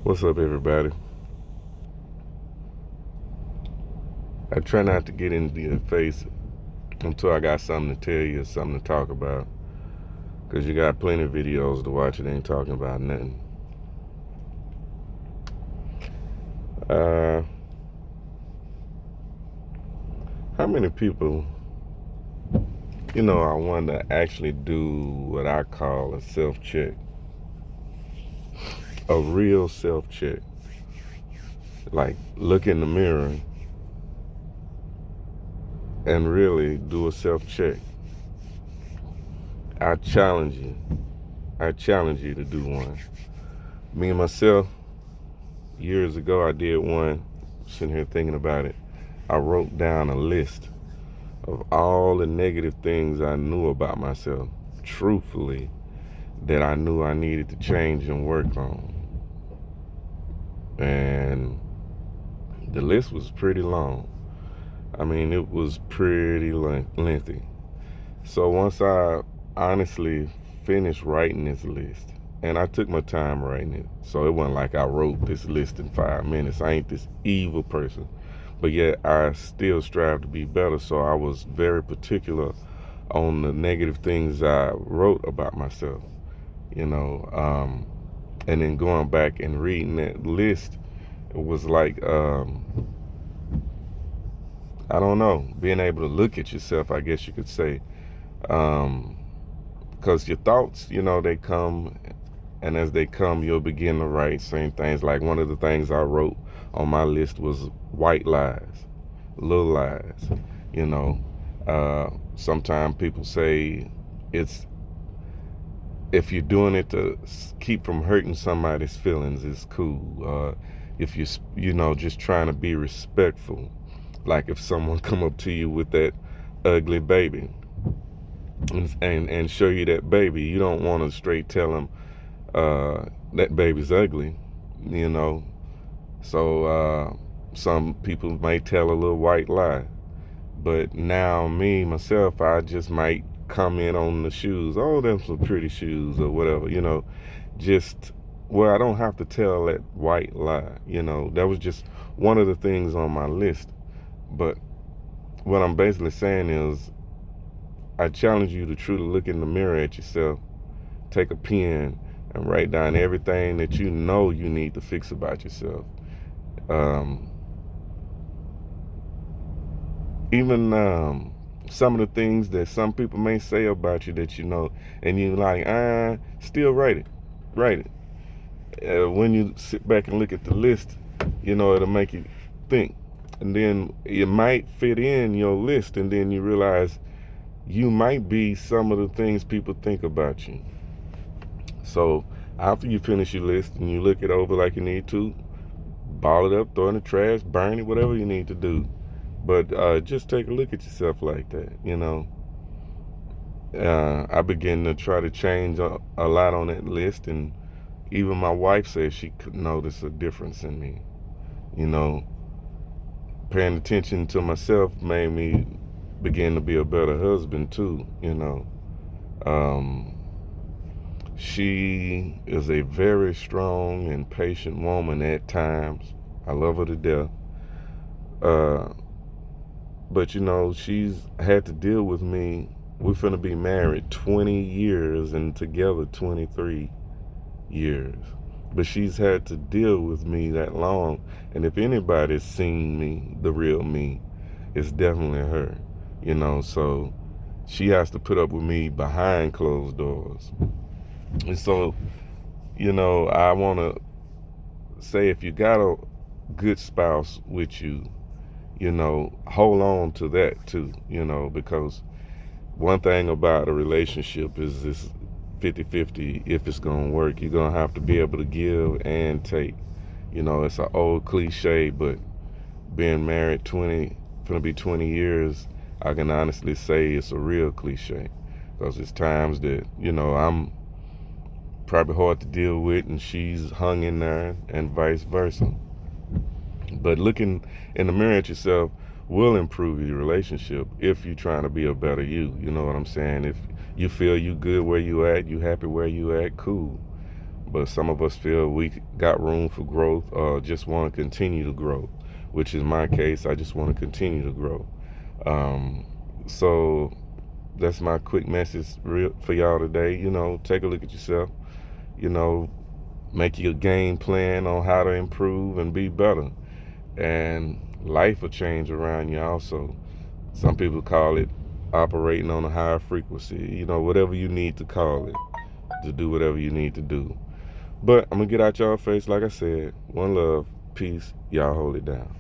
What's up, everybody? I try not to get into your face until I got something to tell you, something to talk about. Because you got plenty of videos to watch that ain't talking about nothing. Uh, how many people, I want to actually do what I call a self check? A real self check. Like, look in the mirror and really do a self check. I challenge you. I challenge you to do one. Me and myself, years ago, I did one, sitting here thinking about it. I wrote down a list of all the negative things I knew about myself, truthfully, that I knew I needed to change and work on. And the list was pretty long. I mean, it was pretty lengthy. So once I honestly finished writing this list, and I took my time writing it, so it wasn't like I wrote this list in 5 minutes. I ain't this evil person. But yet I still strive to be better, so I was very particular on the negative things I wrote about myself, and then going back and reading that list, it was like, I don't know, being able to look at yourself, I guess you could say, because your thoughts, they come, and as they come, you'll begin to write same things. Like one of the things I wrote on my list was white lies, little lies. Sometimes people say it's, if you're doing it to keep from hurting somebody's feelings, it's cool. If you're, just trying to be respectful, like if someone come up to you with that ugly baby and show you that baby, you don't want to straight tell them that baby's ugly, you know. So some people may tell a little white lie. But now me, myself, I just might comment on the shoes. Oh, them some pretty shoes or whatever, just, well, I don't have to tell that white lie, That was just one of the things on my list. But what I'm basically saying is I challenge you to truly look in the mirror at yourself, take a pen and write down everything that you know you need to fix about yourself. Even some of the things that some people may say about you that and you like, still write it. When you sit back and look at the list, it'll make you think. And then it might fit in your list, and then you realize you might be some of the things people think about you. So after you finish your list and you look it over like you need to, ball it up, throw it in the trash, burn it, whatever you need to do. But just take a look at yourself like that, I begin to try to change a lot on that list, and even my wife says she could notice a difference in me. Paying attention to myself made me begin to be a better husband too, She is a very strong and patient woman at times. I love her to death. But she's had to deal with me. We're finna be married 20 years and together 23 years. But she's had to deal with me that long. And if anybody's seen me, the real me, it's definitely her. So she has to put up with me behind closed doors. And so, I want to say, if you got a good spouse with you, hold on to that too, because one thing about a relationship is this 50-50. If it's going to work, you're going to have to be able to give and take. It's an old cliche, but being married gonna be 20 years, I can honestly say it's a real cliche, because it's times that, I'm probably hard to deal with and she's hung in there, and vice versa. But looking in the mirror at yourself will improve your relationship if you're trying to be a better you. You know what I'm saying? If you feel you good where you at, you happy where you at, cool. But some of us feel we got room for growth or just want to continue to grow, which is my case. I just want to continue to grow. So that's my quick message for y'all today. Take a look at yourself. You know, make your game plan on how to improve and be better. And life will change around you also. Some people call it operating on a higher frequency. Whatever you need to call it to do whatever you need to do. But I'm going to get out y'all face, like I said. One love, peace, y'all hold it down.